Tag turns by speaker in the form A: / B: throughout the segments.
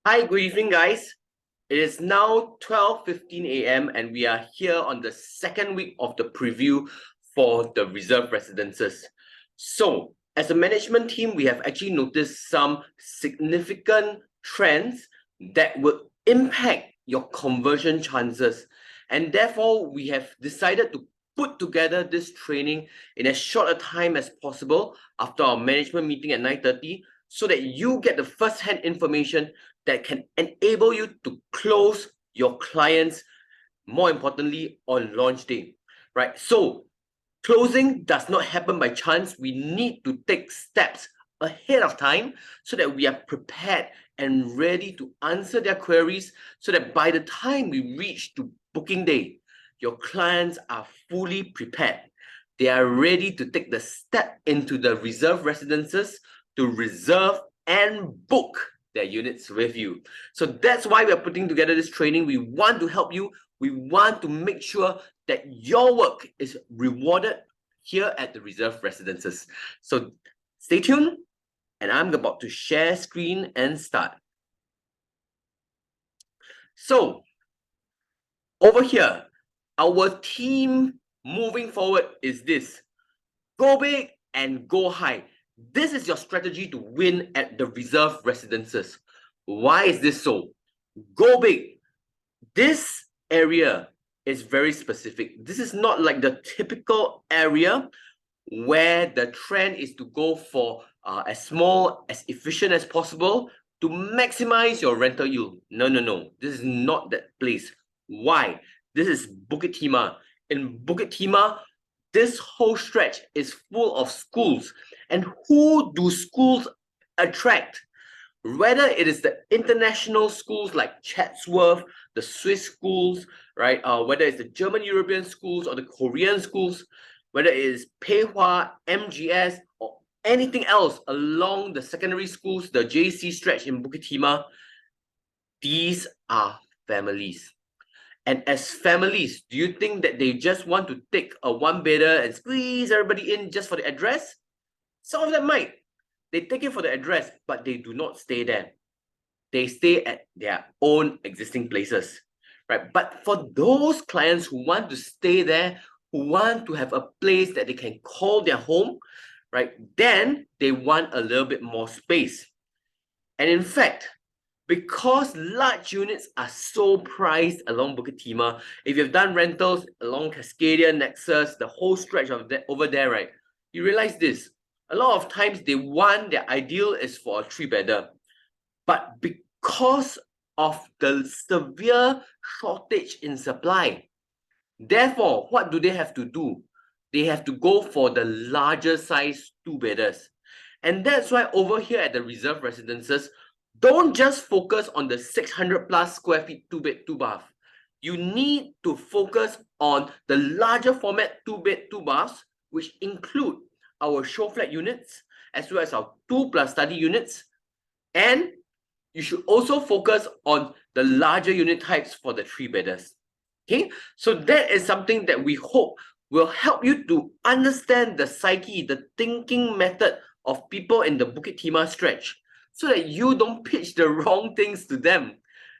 A: Hi, good evening, guys. It is now 12:15 a.m. and we are here on the second week of the preview for the reserve residences. So, as a management team, we have actually noticed some significant trends that will impact your conversion chances. And therefore, we have decided to put together this training in as short a time as possible after our management meeting at 9:30 so that you get the first-hand information that can enable you to close your clients, more importantly, on launch day, right? So closing does not happen by chance. We need to take steps ahead of time so that we are prepared and ready to answer their queries so that by the time we reach to booking day, your clients are fully prepared. They are ready to take the step into the reserve residences to reserve and book their units with you. So that's why we're putting together this training. We want to help you. We want to make sure that your work is rewarded here at the reserve residences. So stay tuned, and I'm about to share screen and start. So over here, our team moving forward is this: go big and go high. This is your strategy to win at the reserve residences. Why is this so? Go big. This area is very specific. This is not like the typical area where the trend is to go for as small, as efficient as possible to maximize your rental yield. No. This is not that place. Why? This is Bukit Timah. In Bukit Timah, this whole stretch is full of schools. And who do schools attract? Whether it is the international schools like Chatsworth, the Swiss schools, right? Whether it's the German European schools or the Korean schools, whether it is Pei Hwa, MGS, or anything else along the secondary schools, the JC stretch in Bukit Timah, these are families. And as families, do you think that they just want to take a one-bedder and squeeze everybody in just for the address? Some of them might. They take it for the address, but they do not stay there. They stay at their own existing places, right? But for those clients who want to stay there, who want to have a place that they can call their home, right? Then they want a little bit more space. And in fact, because large units are so priced along Bukit Timah, if you've done rentals along Cascadia, Nexus, the whole stretch of that over there, right? You realize this. A lot of times they want, their ideal is for a 3-bedder. But because of the severe shortage in supply, therefore, what do they have to do? They have to go for the larger size 2-bedders. And that's why over here at the reserve residences, don't just focus on the 600 plus square feet 2-bed, 2-bath. You need to focus on the larger format 2-bed, 2-baths, which include our show flat units, as well as our 2+ study units. And you should also focus on the larger unit types for the 3-bedders. Okay, so that is something that we hope will help you to understand the psyche, the thinking method of people in the Bukit Timah stretch, so that you don't pitch the wrong things to them.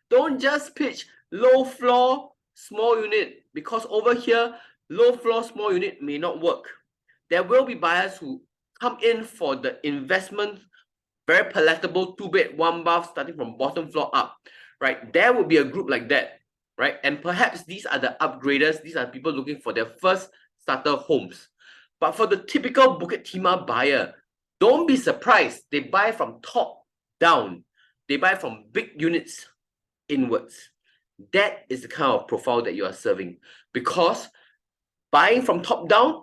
A: Don't just pitch low floor, small unit, because over here, low floor, small unit may not work. There will be buyers who come in for the investment, very palatable 2-bed, 1-bath, starting from bottom floor up, right? There will be a group like that, right? And perhaps these are the upgraders. These are people looking for their first starter homes. But for the typical Bukit Timah buyer, don't be surprised. They buy from top down. They buy from big units inwards. That is the kind of profile that you are serving. Because buying from top down,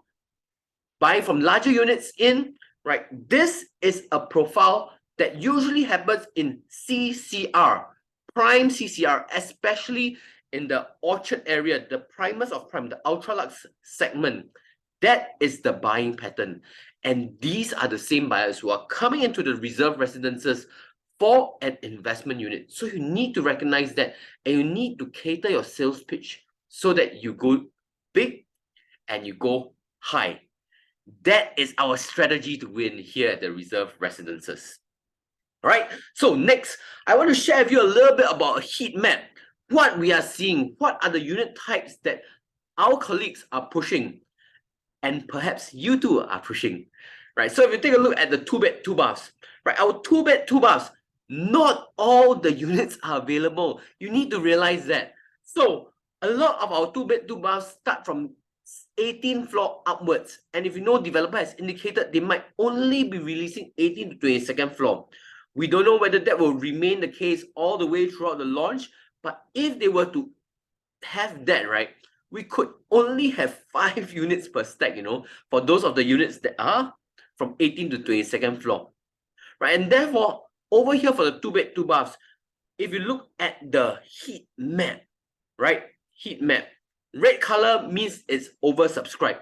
A: buying from larger units in, right? This is a profile that usually happens in CCR, prime CCR, especially in the Orchard area, the primus of prime, the ultra lux segment. That is the buying pattern. And these are the same buyers who are coming into the reserve residences for an investment unit. So you need to recognize that, and you need to cater your sales pitch so that you go big and you go high. That is our strategy to win here at the reserve residences. Alright, so next, I want to share with you a little bit about a heat map. What we are seeing, what are the unit types that our colleagues are pushing, and perhaps you too are pushing. Right, so if you take a look at the 2-bed 2-baths, right, our 2-bed 2-baths, not all the units are available. You need to realize that. So a lot of our 2-bed 2-baths start from 18th floor upwards, and if you know, developer has indicated they might only be releasing 18th to 22nd floor. We don't know whether that will remain the case all the way throughout the launch, but if they were to have that, right, we could only have 5 units per stack, you know, for those of the units that are from 18th to 22nd floor, right? And therefore, over here for the 2-bed 2-baths, if you look at the heat map, right, heat map, red color means it's oversubscribed.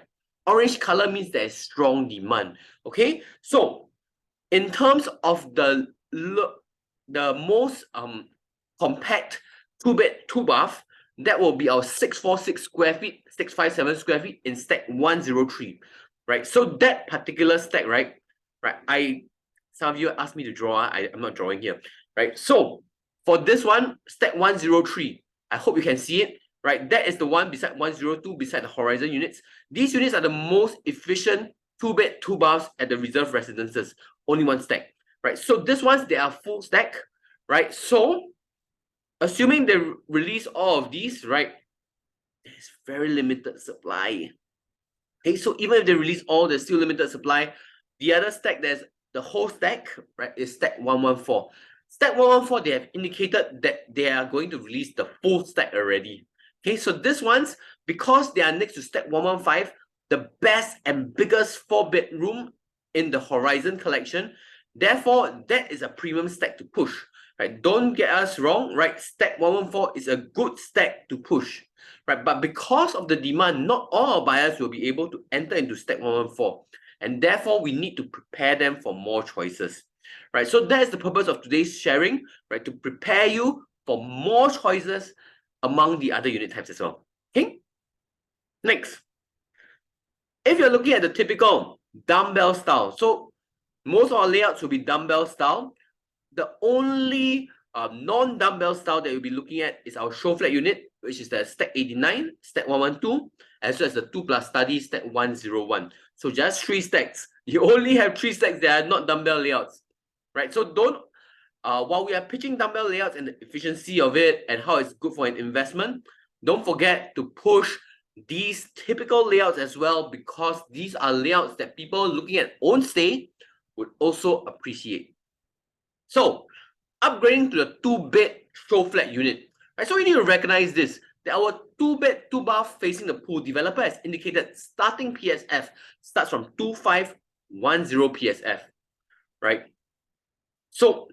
A: Orange color means there is strong demand. Okay, so in terms of the most compact 2-bed 2-bath, that will be our 646 square feet, 657 square feet in stack 103, right? So that particular stack, right, some of you asked me to draw. I'm not drawing here, right? So for this one, stack 103, I hope you can see it, right? That is the one beside 102, beside the Horizon units. These units are the most efficient 2-bed 2-baths at the reserve residences. Only one stack, right? So this ones, they are full stack, right? So assuming they release all of these, right, there's very limited supply. Okay, so even if they release all, there's still limited supply. The other stack, there's the whole stack, right, is stack 114. Stack 114, they have indicated that they are going to release the full stack already. Okay, so this ones, because they are next to stack 115, the best and biggest 4-bedroom in the Horizon collection, therefore that is a premium stack to push, right? Don't get us wrong, right? Stack 114 is a good stack to push, right? But because of the demand, not all our buyers will be able to enter into stack 114, and therefore we need to prepare them for more choices, right? So that is the purpose of today's sharing, right? To prepare you for more choices among the other unit types as well. Okay, next, if you're looking at the typical dumbbell style, so most of our layouts will be dumbbell style. The only non-dumbbell style that you'll be looking at is our show flat unit, which is the stack 89, stack 112, as well as the 2+ study stack 101. So just 3 stacks. You only have 3 stacks that are not dumbbell layouts, right? So don't, while we are pitching dumbbell layouts and the efficiency of it and how it's good for an investment, don't forget to push these typical layouts as well, because these are layouts that people looking at own stay would also appreciate. So upgrading to the 2-bed show flat unit, right? So we need to recognize this, that our 2-bed 2-bath facing the pool, developer has indicated starting PSF starts from 2510 PSF, right? So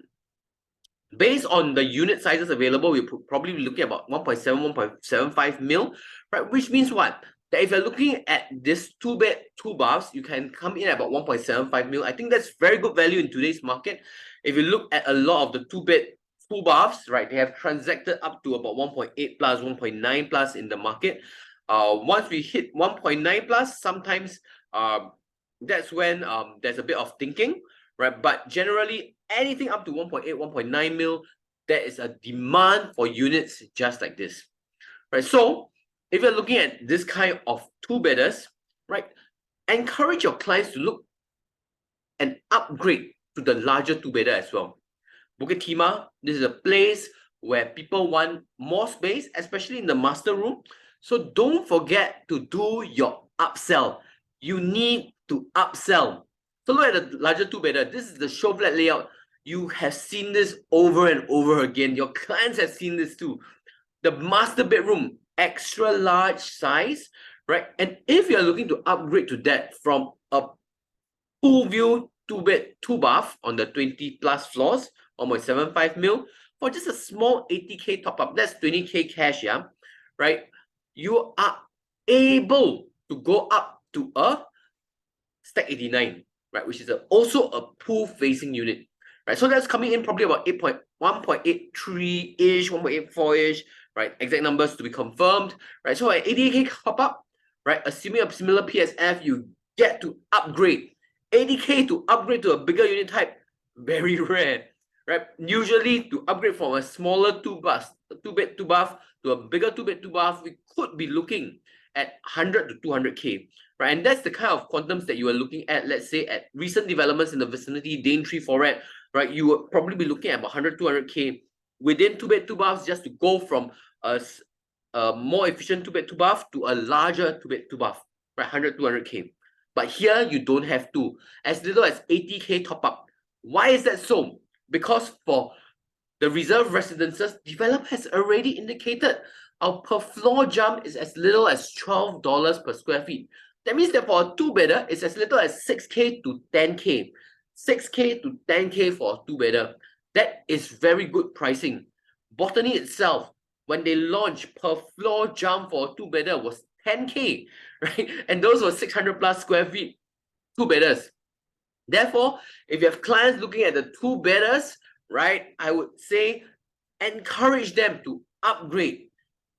A: based on the unit sizes available, we'll probably be looking at about 1.7, 1.75 mil, right? Which means what? That if you're looking at this 2-bed 2-baths, you can come in at about 1.75 mil. I think that's very good value in today's market. If you look at a lot of the 2-bed 2-baths, right, they have transacted up to about 1.8 plus, 1.9 plus in the market. Once we hit 1.9 plus, sometimes that's when there's a bit of thinking, right? But generally, anything up to 1.8, 1.9 mil, there is a demand for units just like this, right? So if you're looking at this kind of 2-bedders, right, encourage your clients to look and upgrade to the larger 2-bedder as well. Bukit Timah, this is a place where people want more space, especially in the master room. So don't forget to do your upsell. You need to upsell. So look at the larger 2-bedder. This is the show flat layout. You have seen this over and over again. Your clients have seen this too. The master bedroom, extra large size, right? And if you're looking to upgrade to that from a pool view 2-bed 2-bath on the 20+ floors, 1.75 mil, for just a small 80K top up, that's 20K cash, yeah, right? You are able to go up to a stack 89, right, which is also a pool facing unit, right? So that's coming in probably about 1.83-ish, 1.84-ish, right? Exact numbers to be confirmed, right? So at 80K top up, right, assuming a similar PSF, you get to upgrade. 80K to upgrade to a bigger unit type, very rare, right? Usually to upgrade from a smaller two-bed, two-bath to a bigger two-bed, two-bath, we could be looking at 100 to 200K, right? And that's the kind of quantums that you are looking at, let's say, at recent developments in the vicinity, Daintree, Foret, right? You would probably be looking at about 100, 200K within two-bed, two-baths just to go from a more efficient two-bed, two-bath to a larger two-bed, two-bath, right? 100, 200K. But here, you don't have to. As little as 80K top-up. Why is that so? Because for the reserve residences, developer has already indicated our per floor jump is as little as $12 per square feet. That means that for a two-bedder, it's as little as 6K to 10K. 6K to 10K for a two-bedder. That is very good pricing. Botany itself, when they launched, per floor jump for a two-bedder was 10K, right? And those were 600 plus square feet, two-bedders. Therefore, if you have clients looking at the two-bedders, right, I would say encourage them to upgrade.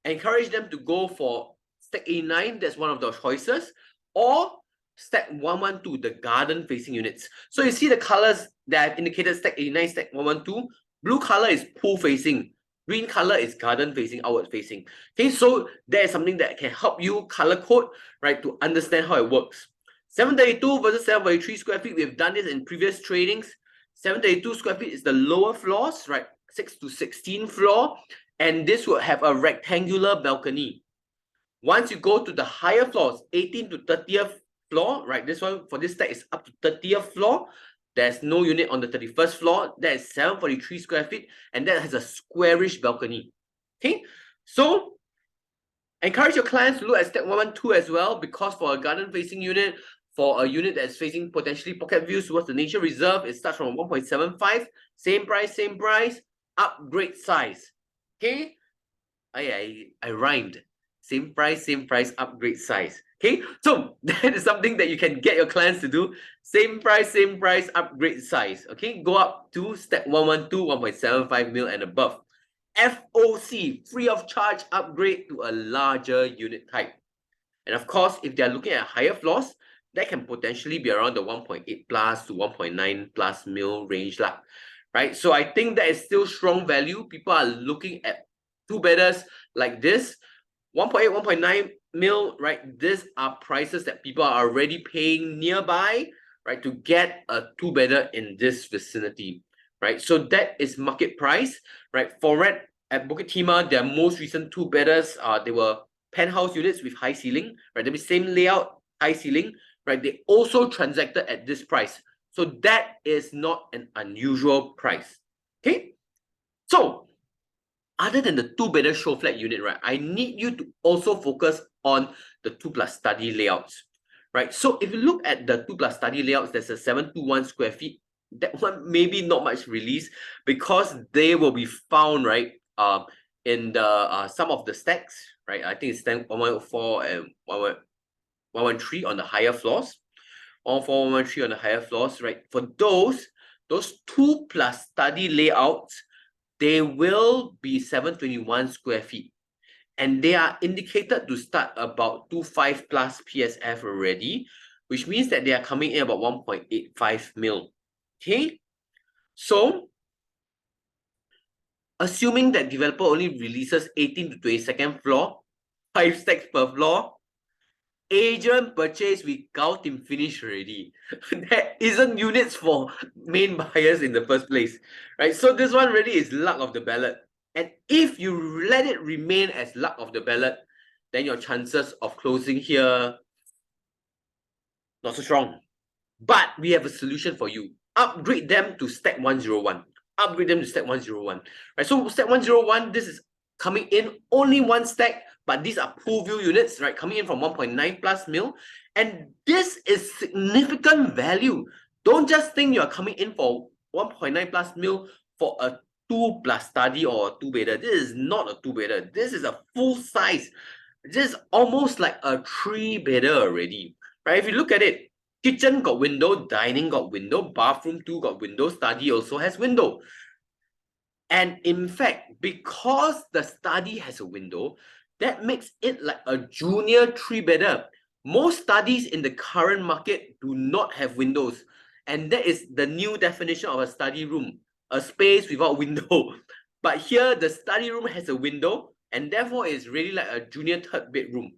A: Encourage them to go for Stack 89, that's one of the choices, or Stack 112, the garden-facing units. So you see the colors that I've indicated, Stack 89, Stack 112. Blue color is pool-facing. Green color is garden-facing, outward-facing. Okay, so that is something that can help you color code, right, to understand how it works. 732 versus 743 square feet. We've done this in previous tradings. 732 square feet is the lower floors, right? 6 to 16 floor. And this will have a rectangular balcony. Once you go to the higher floors, 18 to 30th floor, right? This one for this stack is up to 30th floor. There's no unit on the 31st floor. That is 743 square feet. And that has a squarish balcony. Okay, so encourage your clients to look at Stack 112 as well, because for a garden-facing unit, for a unit that's facing potentially pocket views towards the nature reserve, it starts from 1.75, same price, upgrade size. Okay, I rhymed. Same price, upgrade size. Okay, so that is something that you can get your clients to do. Same price, upgrade size. Okay, go up to Stack 112, 1.75 mil and above. FOC, free of charge upgrade to a larger unit type. And of course, if they're looking at higher floors, that can potentially be around the 1.8 plus to 1.9 plus mil range lah, right? So I think that is still strong value. People are looking at two-bedders like this, 1.8, 1.9 mil, right? These are prices that people are already paying nearby, right, to get a two-bedder in this vicinity, right? So that is market price, right? Foret at Bukit Timah, their most recent two-bedders, they were penthouse units with high ceiling, right? They be same layout, high ceiling, right? They also transacted at this price. So that is not an unusual price. Okay. So other than the two-bedder show flat unit, right, I need you to also focus on the 2+ study layouts, right? So if you look at the 2+ study layouts, there's a 721 square feet. That one maybe not much release because they will be found, right, in the some of the stacks, right? I think it's 114 and 113 on the higher floors. 114, 113 on the higher floors, right? For those 2+ study layouts, they will be 721 square feet. And they are indicated to start about 25 plus PSF already, which means that they are coming in about 1.85 mil. Okay, so assuming that developer only releases 18 to 22nd floor, 5 stacks per floor, agent purchase with Gautim finish already. There isn't units for main buyers in the first place, right? So this one really is luck of the ballot. And if you let it remain as luck of the ballot, then your chances of closing here, not so strong. But we have a solution for you. Upgrade them to Stack 101. Upgrade them to Stack 101. Right? So Stack 101, this is coming in only one stack, but these are pool view units, right? Coming in from 1.9 plus mil. And this is significant value. Don't just think you're coming in for 1.9 plus mil for a 2+ study or a two-bedder. This is not a two-bedder. This is a full size. This is almost like a 3-bedder already, right? If you look at it, kitchen got window, dining got window, bathroom too got window, study also has window. And in fact, because the study has a window, that makes it like a junior 3-bedder. Most studies in the current market do not have windows. And that is the new definition of a study room. a space without window. But here, the study room has a window, and therefore it's really like a junior third bedroom.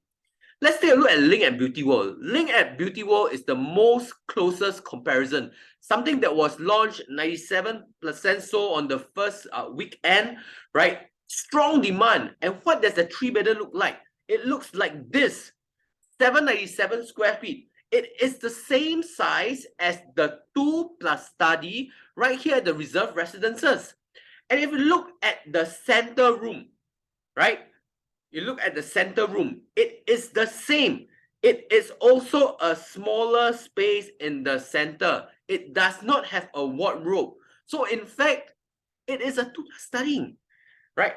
A: Let's take a look at Link at Beauty World. Link at Beauty World is the most closest comparison. Something that was launched 97% so on the first weekend, right? Strong demand. And what does the three-bedder look like? It looks like this, 797 square feet. It is the same size as the 2 plus study right here at the reserve residences. And if you look at the center room, right? You look at the center room, it is the same. It is also a smaller space in the center. It does not have a wardrobe. So in fact, it is a 2 plus studying, right?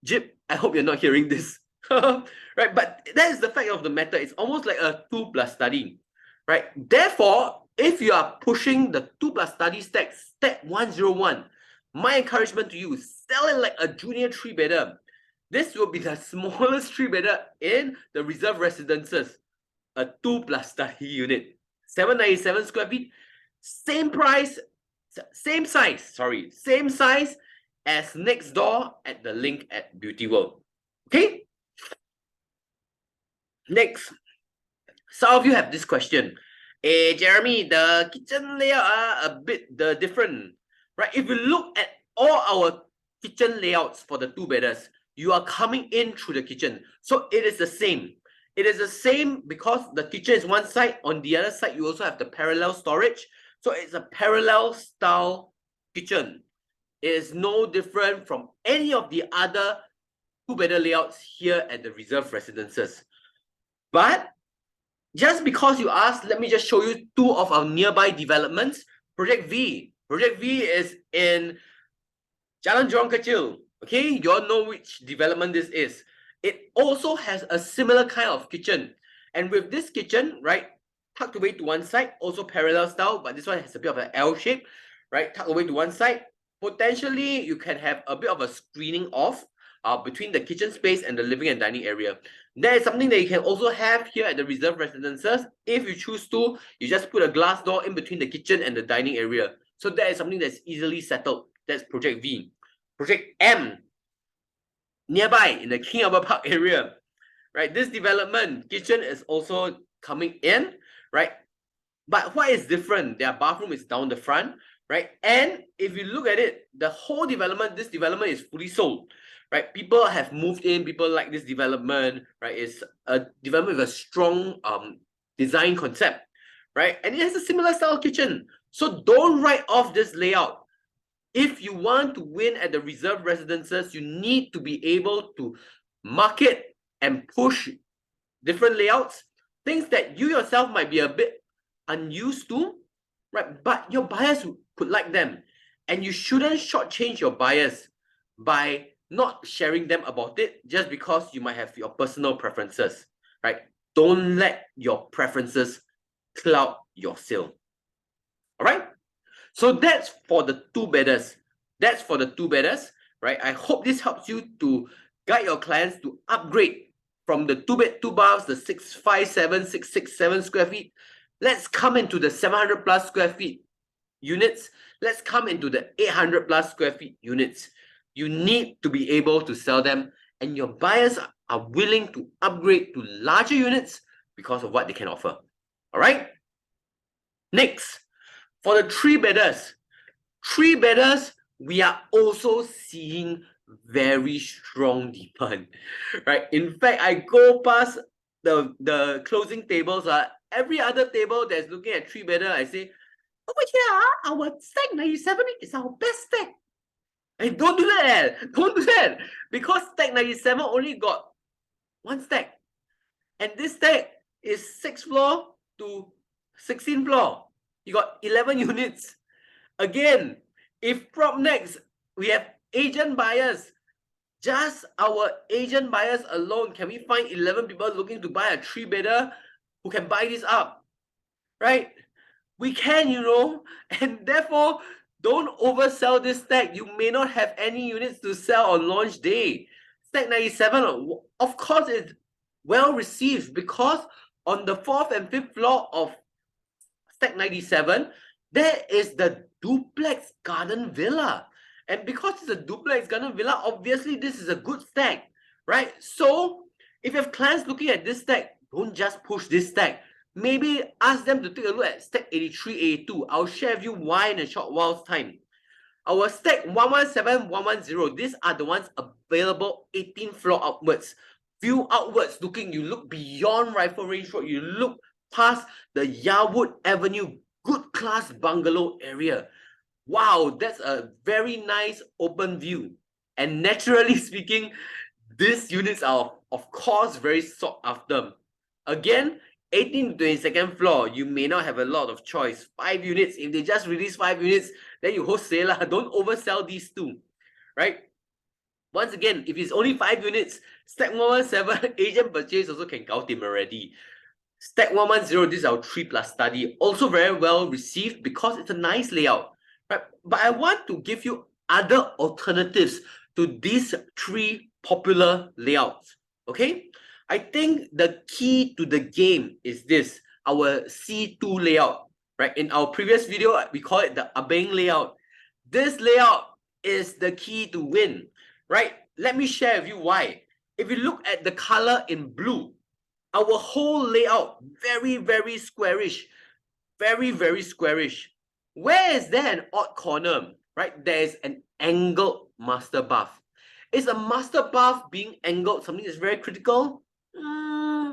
A: Jip, I hope you're not hearing this. Right, but that is the fact of the matter. It's almost like a 2 plus studying, right? Therefore, if you are pushing the 2 plus study stack 101, my encouragement to you, sell it like a junior 3-bedder. This will be the smallest 3-bedder in the reserve residences, a 2 plus study unit, 797 square feet, same price, same size as next door at the Link at Beauty World. Okay? Next, some of you have this question. Hey, Jeremy, the kitchen layout are a bit different, right? If you look at all our kitchen layouts for the 2-bedders, you are coming in through the kitchen. So it is the same. It is the same because the kitchen is one side. On the other side, you also have the parallel storage. So it's a parallel style kitchen. It is no different from any of the other 2-bedder layouts here at the reserve residences. But just because you asked, let me just show you 2 of our nearby developments. Project V. Project V is in Jalan Jurong Kecil. Okay, you all know which development this is. It also has a similar kind of kitchen. And with this kitchen, right, tucked away to one side, also parallel style, but this one has a bit of an L shape, right, tucked away to one side. Potentially, you can have a bit of a screening off between the kitchen space and the living and dining area. That is something that you can also have here at the reserve residences. If you choose to, you just put a glass door in between the kitchen and the dining area. So that is something that's easily settled. That's Project V. Project M, nearby in the King Albert Park area, right? This development, kitchen is also coming in, right? But what is different? Their bathroom is down the front, right? And if you look at it, the whole development, this development is fully sold, right? People have moved in, people like this development, right? It's a development with a strong design concept, right? And it has a similar style kitchen. So don't write off this layout. If you want to win at the reserve residences, you need to be able to market and push different layouts, things that you yourself might be a bit unused to, right? But your buyers could like them. And you shouldn't shortchange your buyers by not sharing them about it just because you might have your personal preferences, right? Don't let your preferences cloud your sale. All right? So that's for the 2-bedders. That's for the 2-bedders, right? I hope this helps you to guide your clients to upgrade from the 2-bed, 2 baths, the 657, 667 square feet. Let's come into the 700 plus square feet units. Let's come into the 800 plus square feet units. You need to be able to sell them, and your buyers are willing to upgrade to larger units because of what they can offer. All right? Next, for the 3-bedders, we are also seeing very strong demand, right? In fact, I go past the closing tables. Every other table that's looking at 3-bedder, I say, over here, our stack 97 is our best stack. Hey, don't do that. Don't do that. Because stack 97 only got 1 stack. And this stack is 6th floor to 16th floor. You got 11 units. Again, if PropNex, we have agent buyers, just our agent buyers alone, can we find 11 people looking to buy a 3-bedder who can buy this up? Right? We can, you know, and therefore, don't oversell this stack. You may not have any units to sell on launch day. Stack 97, of course, it's well received because on the 4th and 5th floor of Stack 97, there is the duplex garden villa. And because it's a duplex garden villa, obviously this is a good stack, right? So if you have clients looking at this stack, don't just push this stack. Maybe ask them to take a look at stack 83, 82. I'll share with you why in a short while's time. Our stack 117, 110, these are the ones available 18th floor upwards. View outwards, looking, you look beyond Rifle Range Road, you look past the Yarwood Avenue, good class bungalow area. Wow, that's a very nice open view. And naturally speaking, these units are of course very sought after. Again, 18th to 22nd floor, you may not have a lot of choice. 5 units, if they just release 5 units, then you wholesale lah. Don't oversell these two, right? Once again, if it's only 5 units, stack 117, agent purchase also can count him already. Stack 110, this is our 3+ study. Also very well received because it's a nice layout, right? But I want to give you other alternatives to these 3 popular layouts, okay? I think the key to the game is this, our C2 layout, right? In our previous video, we call it the Abeng layout. This layout is the key to win, right? Let me share with you why. If you look at the color in blue, our whole layout, very, very squarish. Very, very squarish. Where is there an odd corner, right? There is an angled master bath. Is a master bath being angled something that's very critical?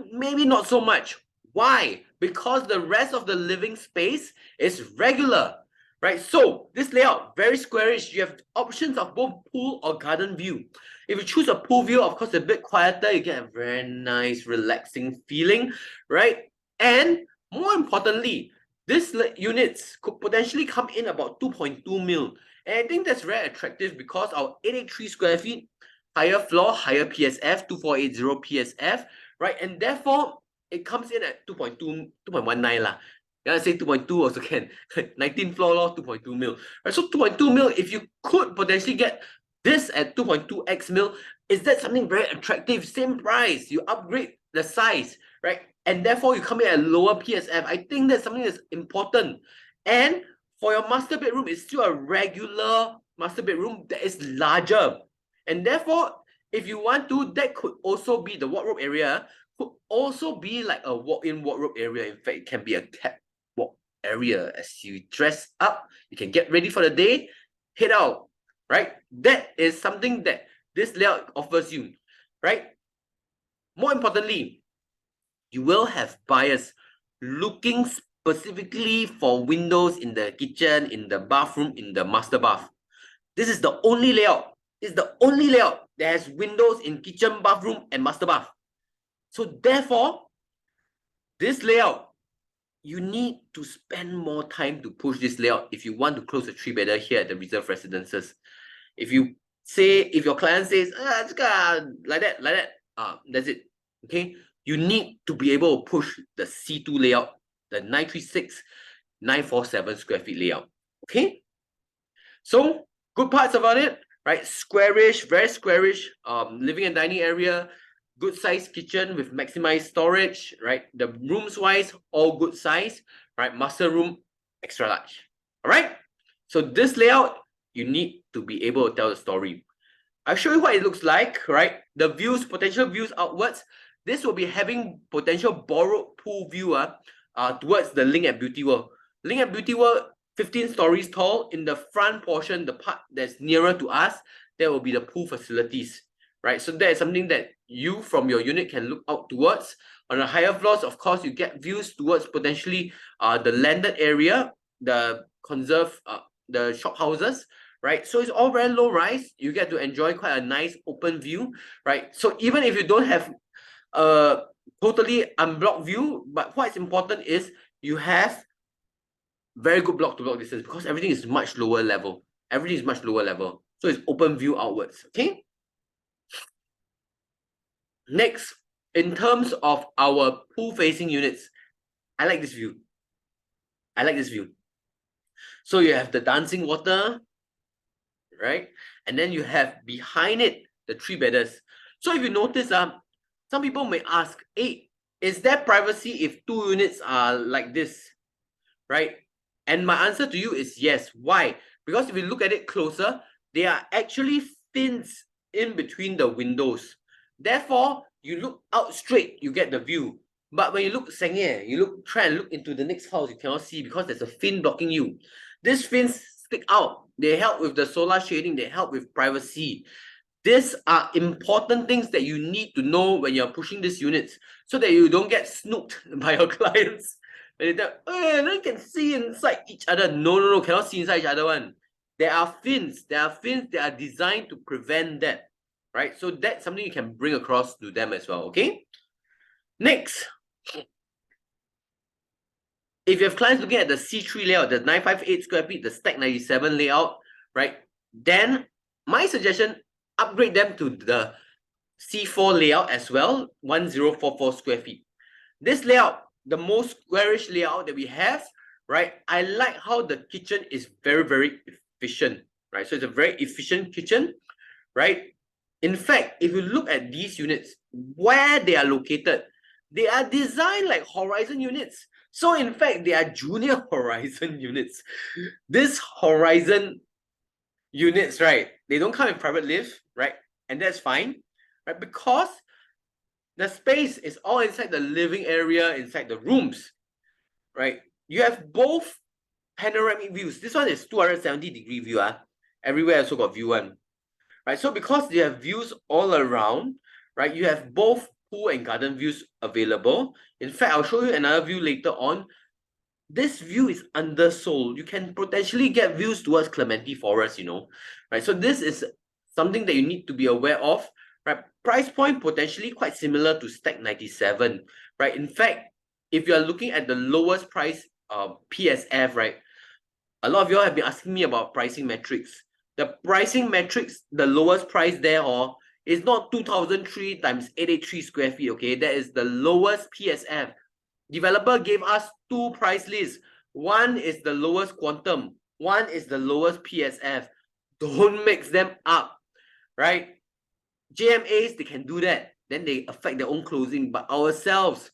A: Maybe not so much. Why? Because the rest of the living space is regular, right? So this layout, very squarish. You have options of both pool or garden view. If you choose a pool view, of course, a bit quieter, you get a very nice, relaxing feeling, right? And more importantly, these units could potentially come in about 2.2 mil. And I think that's very attractive because our 883 square feet, higher floor, higher PSF, 2480 PSF, right? And therefore, it comes in at 2.2, 2.19 lah. You want to say 2.2 also can. 19th floor, 2.2 mil. Right? So 2.2 mil, if you could potentially get this at 2.2x mil, is that something very attractive? Same price, you upgrade the size, right? And therefore you come in at lower PSF. I think that's something that's important. And for your master bedroom, it's still a regular master bedroom that is larger. And therefore, if you want to, that could also be the wardrobe area, could also be like a walk-in wardrobe area. In fact, it can be a catwalk area. As you dress up, you can get ready for the day, head out, right? That is something that this layout offers you, right? More importantly, you will have buyers looking specifically for windows in the kitchen, in the bathroom, in the master bath. This is the only layout. It's the only layout that has windows in kitchen, bathroom, and master bath. So therefore, this layout, you need to spend more time to push this layout if you want to close a 3-bedder here at the Reserve Residences. If you say, if your client says, like that, that's it, okay? You need to be able to push the C2 layout, the 936, 947 square feet layout, okay? So, good parts about it, right? Squarish, very squarish, living and dining area, good size kitchen with maximized storage, right? The rooms wise, all good size, right? Master room, extra large, all right? So this layout, you need to be able to tell the story. I'll show you what it looks like, right? The views, potential views outwards. This will be having potential borrowed pool view towards the Link at Beauty World. Link at Beauty World, 15 stories tall. In the front portion, the part that's nearer to us, there will be the pool facilities, right? So that is something that you from your unit can look out towards. On the higher floors, of course, you get views towards potentially the landed area, the conserve, the shop houses, right? So it's all very low rise. You get to enjoy quite a nice open view, right? So even if you don't have a totally unblocked view, but what's important is you have very good block-to-block distance because everything is much lower level. Everything is much lower level. So it's open view outwards, okay? Next, in terms of our pool-facing units, I like this view. I like this view. So you have the dancing water, right? And then you have behind it the 3-bedders. So if you notice, some people may ask, hey, is there privacy if 2 units are like this, right? And my answer to you is yes. Why? Because if you look at it closer, there are actually fins in between the windows. Therefore, you look out straight, you get the view. But when you look sengye, try and look into the next house, you cannot see because there's a fin blocking you. These fins stick out. They help with the solar shading, they help with privacy. These are important things that you need to know when you're pushing these units so that you don't get snooped by your clients. When they tell, they can see inside each other. No, cannot see inside each other one. There are fins that are designed to prevent that, right? So that's something you can bring across to them as well, okay? Next, if you have clients looking at the C3 layout, the 958 square feet, the Stack 97 layout, right? Then my suggestion, upgrade them to the C4 layout as well, 1044 square feet. This layout, the most squarish layout that we have, right? I like how the kitchen is very, very efficient, right? So it's a very efficient kitchen, right? In fact, if you look at these units, where they are located, they are designed like Horizon units. So in fact, they are junior Horizon units. This Horizon units, right? They don't come in private lift, right? And that's fine, right? Because the space is all inside the living area, inside the rooms, right? You have both panoramic views. This one is 270-degree view. Everywhere also got view one, right? So because you have views all around, right? You have both pool and garden views available. In fact, I'll show you another view later on. This view is undersold. You can potentially get views towards Clementi Forest, right? So this is something that you need to be aware of, right? Price point potentially quite similar to Stack 97, right? In fact, if you're looking at the lowest price PSF, right? A lot of you all have been asking me about pricing metrics. The pricing metrics, the lowest price there is not 2003 times 883 square feet, okay? That is the lowest PSF. Developer gave us two price lists. One is the lowest quantum. One is the lowest PSF. Don't mix them up, right? JMAs, they can do that. Then they affect their own closing. But ourselves,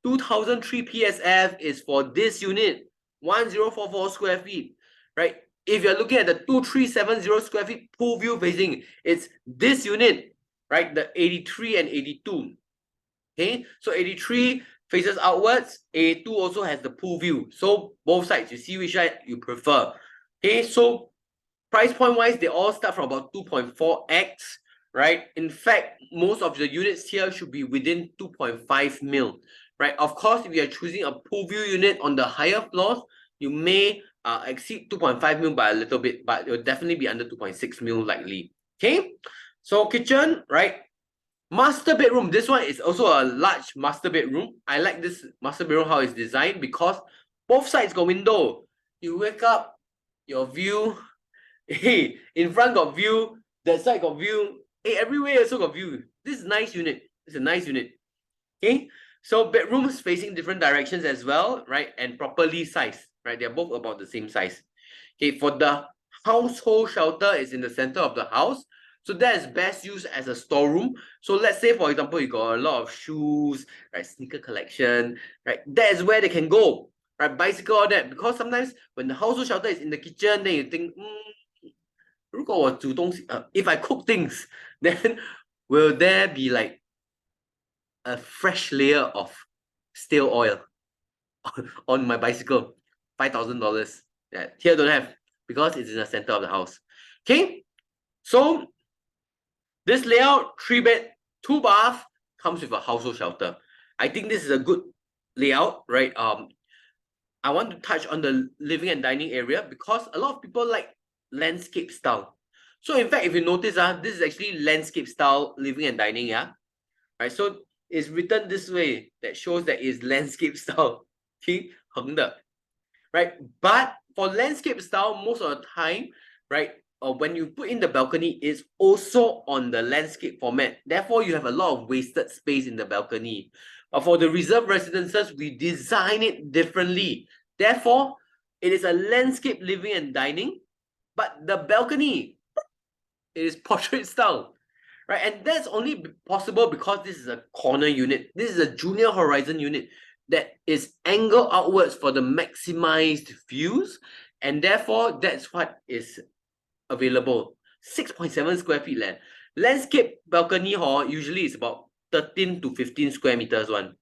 A: 2003 PSF is for this unit, 1044 square feet, right? If you're looking at the 2370 square feet pool view facing, it's this unit, right? The 83 and 82. Okay, so 83 faces outwards. 82 also has the pool view. So both sides, you see which side you prefer. Okay, so price point wise, they all start from about 2.4x, right? In fact, most of the units here should be within 2.5 mil, right? Of course, if you are choosing a pool view unit on the higher floors, you may exceed 2.5 mil by a little bit, but it will definitely be under 2.6 mil likely. Okay, so kitchen, right? Master bedroom. This one is also a large master bedroom. I like this master bedroom, how it's designed, because both sides got window. You wake up, your view, hey, in front got view, that side got view, hey, everywhere also got view. This is a nice unit. It's a nice unit. Okay, so bedrooms facing different directions as well, right? And properly sized, right? They're both about the same size. Okay, for the household shelter is in the center of the house. So that is best used as a storeroom. So let's say, for example, you got a lot of shoes, right? Sneaker collection, right? That is where they can go, right? Bicycle, all that. Because sometimes when the household shelter is in the kitchen, then you think, 如果我煮东西, if I cook things, then will there be like a fresh layer of stale oil on my bicycle? $5,000. Yeah, here don't have because it's in the center of the house. Okay, so this layout, 3-bed, 2-bath, comes with a household shelter. I think this is a good layout, right? I want to touch on the living and dining area because a lot of people like landscape style. So in fact, if you notice, this is actually landscape style living and dining, yeah? Right, so it's written this way that shows that it's landscape style. Okay, 横的. Right, but for landscape style, most of the time, right, when you put in the balcony, it's also on the landscape format. Therefore, you have a lot of wasted space in the balcony. But for the reserve residences, we design it differently. Therefore, it is a landscape living and dining, but the balcony, it is portrait style, right? And that's only possible because this is a corner unit. This is a junior Horizon unit. that is angled outwards for the maximized views, and therefore that's what is available. 6.7 square feet land. Landscape balcony hall usually is about 13 to 15 square meters one.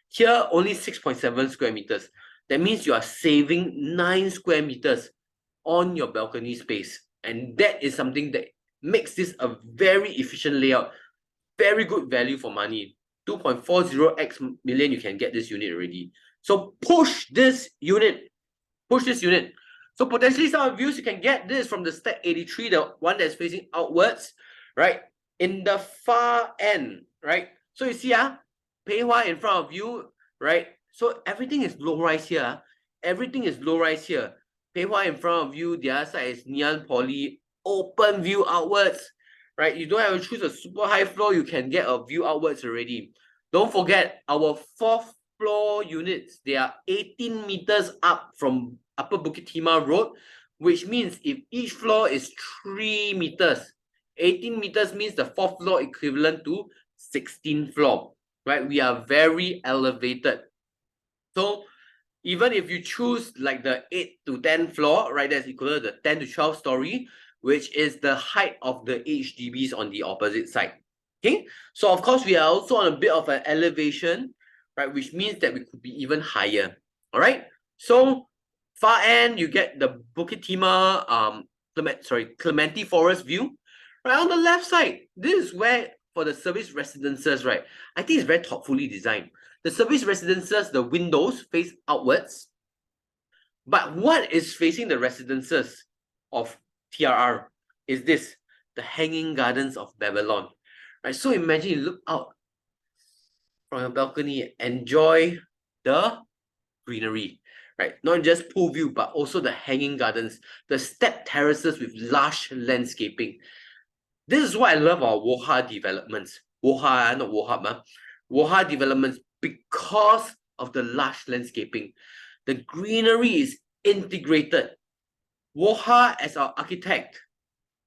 A: Here only 6.7 square meters. That means you are saving 9 square meters on your balcony space. And that is something that makes this a very efficient layout. Very good value for money. 2.40x million, you can get this unit already. So push this unit. Push this unit. So potentially some of you can get this from the Stack 83, the one that's facing outwards, right? In the far end, right? So you see, Pei Hwa in front of you, right? So everything is low rise here. Everything is low rise here. Pei Hwa in front of you, the other side is Ngee Ann Poly, open view outwards, right? You don't have to choose a super high floor, you can get a view outwards already. Don't forget, our 4th floor units, they are 18 meters up from Upper Bukit Timah Road, which means if each floor is 3 meters, 18 meters means the 4th floor equivalent to 16th floor, right? We are very elevated. So even if you choose like the 8 to 10 floor, right, that's equal to the 10 to 12 story, which is the height of the HDBs on the opposite side. Okay, so of course we are also on a bit of an elevation, right, which means that we could be even higher. All right, so far end you get the Bukit Timah Clementi Forest view. Right on the left side, this is where for the service residences, right, I think it's very thoughtfully designed. The service residences, the windows face outwards. But what is facing the residences of TRR is this, the Hanging Gardens of Babylon. Right? So imagine you look out from your balcony, enjoy the greenery. Right? Not just pool view, but also the hanging gardens, the step terraces with lush landscaping. This is what I love about Woha developments. Woha, not Wohab. Woha developments, because of the lush landscaping. The greenery is integrated. Woha, as our architect,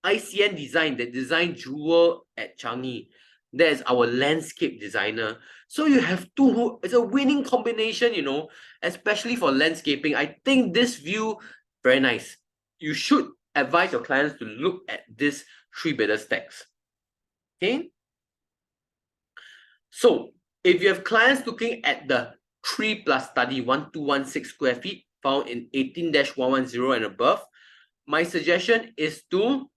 A: ICN Design, that designed Jewel at Changi, that is our landscape designer. So you have two, it's a winning combination, you know, especially for landscaping. I think this view, very nice. You should advise your clients to look at this 3-bedder stacks. Okay. So if you have clients looking at the 3 plus study 1216 square feet found in 18-110 and above, my suggestion is to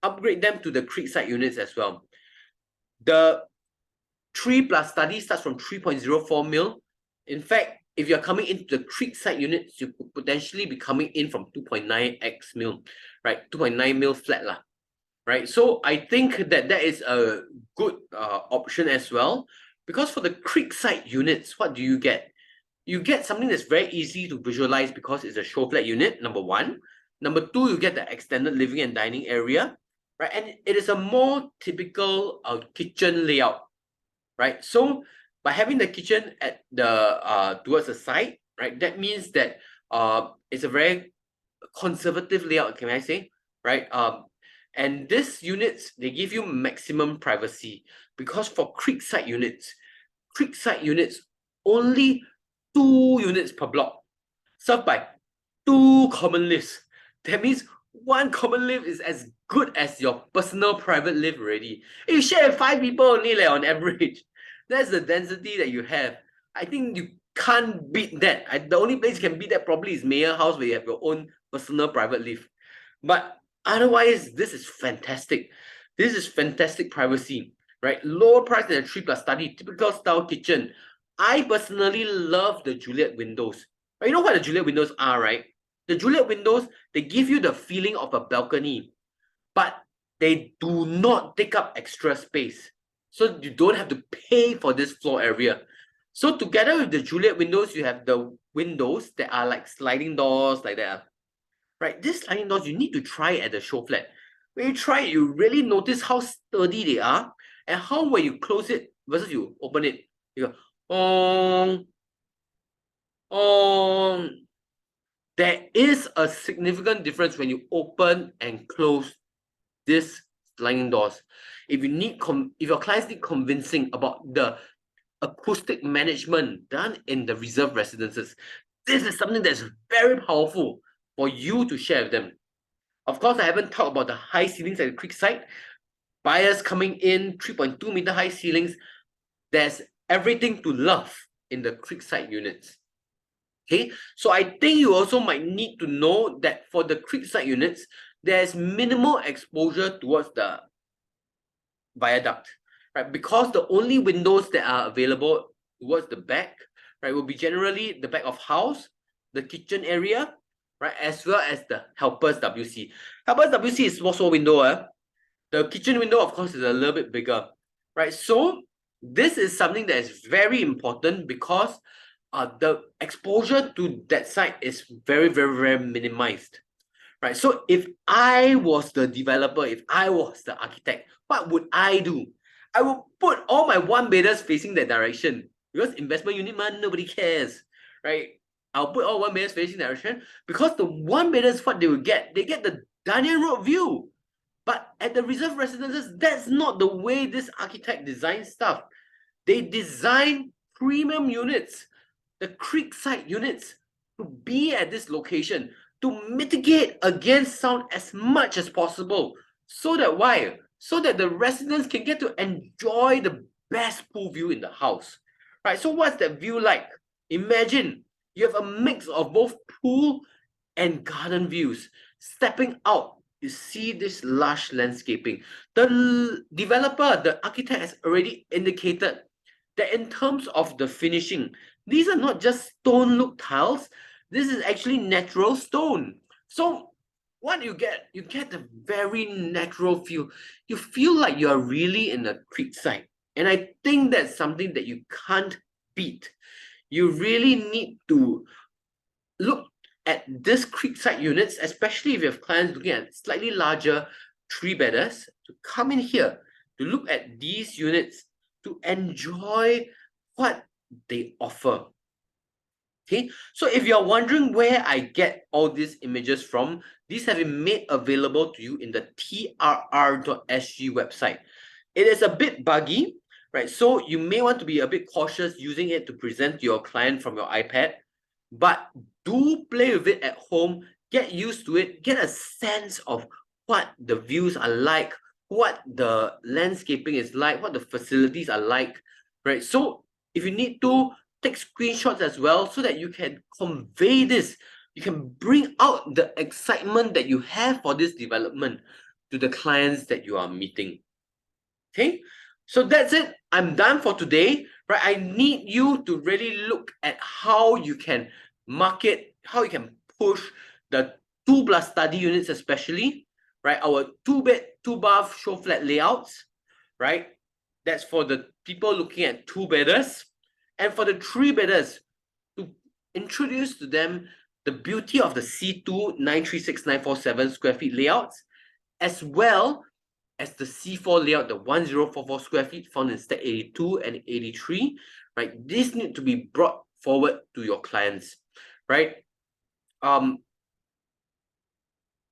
A: upgrade them to the Creekside units as well. The 3 plus study starts from 3.04 mil. In fact, if you're coming into the Creekside units, you could potentially be coming in from 2.9x mil, right? 2.9 mil flat lah, right? So I think that that is a good option as well, because for the Creekside units, what do you get? You get something that's very easy to visualize because it's a show flat unit, number one. Number two, you get the extended living and dining area, right? And it is a more typical kitchen layout, right? So by having the kitchen at the towards the side, right, that means that it's a very conservative layout, can I say, right? And these units, they give you maximum privacy, because for Creekside units only 2 units per block, served by 2 common lifts. That means 1 common lift is as good as your personal private lift already. You share with 5 people only, like, on average. That's the density that you have. I think you can't beat that. The only place you can beat that probably is Mayor House, where you have your own personal private lift. But otherwise, this is fantastic. This is fantastic privacy, right? Lower price than a 3 plus study, typical style kitchen. I personally love the Juliet windows. But you know what the Juliet windows are, right? The Juliet windows, they give you the feeling of a balcony, but they do not take up extra space. So you don't have to pay for this floor area. So together with the Juliet windows, you have the windows that are like sliding doors like that. Right, these sliding doors, you need to try at the show flat. When you try it, you really notice how sturdy they are, and how when you close it versus you open it, you go, there is a significant difference when you open and close these sliding doors. If you need, if your clients need convincing about the acoustic management done in the reserve residences. This is something that's very powerful for you to share with them. Of course, I haven't talked about the high ceilings at the Creekside. Buyers coming in, 3.2 meter high ceilings. There's everything to love in the Creekside units. Okay, so I think you also might need to know that for the Creekside units, there's minimal exposure towards the viaduct, right? Because the only windows that are available towards the back, right, will be generally the back of house, the kitchen area, right, as well as the helpers WC. Helpers WC is small window. The kitchen window, of course, is a little bit bigger, right? So this is something that is very important because the exposure to that side is very, very, very minimized, right? So if I was the developer, if I was the architect, what would I do? I would put all my one-beders facing that direction because investment unit, man, nobody cares, right? I'll put all one-beders facing that direction because the one-beders, what they will get, they get the Daniel Road view. But at the reserve residences, that's not the way this architect designs stuff. They design premium units, the Creekside units, to be at this location, to mitigate against sound as much as possible. So that why? So that the residents can get to enjoy the best pool view in the house. Right? So what's that view like? Imagine you have a mix of both pool and garden views. Stepping out, you see this lush landscaping. The developer, the architect has already indicated that in terms of the finishing, these are not just stone look tiles. This is actually natural stone. So what you get the very natural feel. You feel like you are really in a Creekside. And I think that's something that you can't beat. You really need to look at this Creekside units, especially if you have clients looking at slightly larger 3-bedders, to come in here, to look at these units, to enjoy what they offer. Okay, so if you're wondering where I get all these images from, these have been made available to you in the trr.sg website. It is a bit buggy, right? So you may want to be a bit cautious using it to present to your client from your iPad, but do play with it at home, get used to it, get a sense of what the views are like, what the landscaping is like, what the facilities are like, right? So if you need to, take screenshots as well so that you can convey this. You can bring out the excitement that you have for this development to the clients that you are meeting. Okay, so that's it. I'm done for today, right? I need you to really look at how you can market, how you can push the 2+ study units, especially, right? Our 2-bed, 2-bath show flat layouts, right? That's for the people looking at 2-bedders. And for the 3-bedders, to introduce to them the beauty of the C2 936947 square feet layouts, as well as the C4 layout, the 1044 square feet found in stack 82 and 83, right? These need to be brought forward to your clients, right?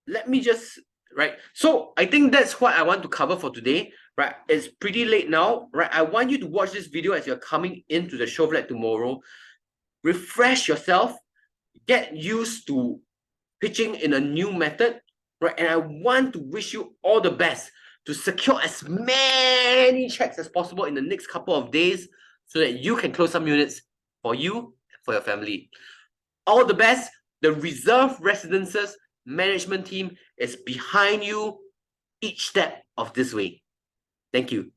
A: Let me just, right? So I think that's what I want to cover for today, right? It's pretty late now, right? I want you to watch this video as you're coming into the show flat tomorrow. Refresh yourself, get used to pitching in a new method, right? And I want to wish you all the best to secure as many checks as possible in the next couple of days so that you can close some units for you and for your family. All the best. The Reserve Residences management team is behind you each step of this way. Thank you.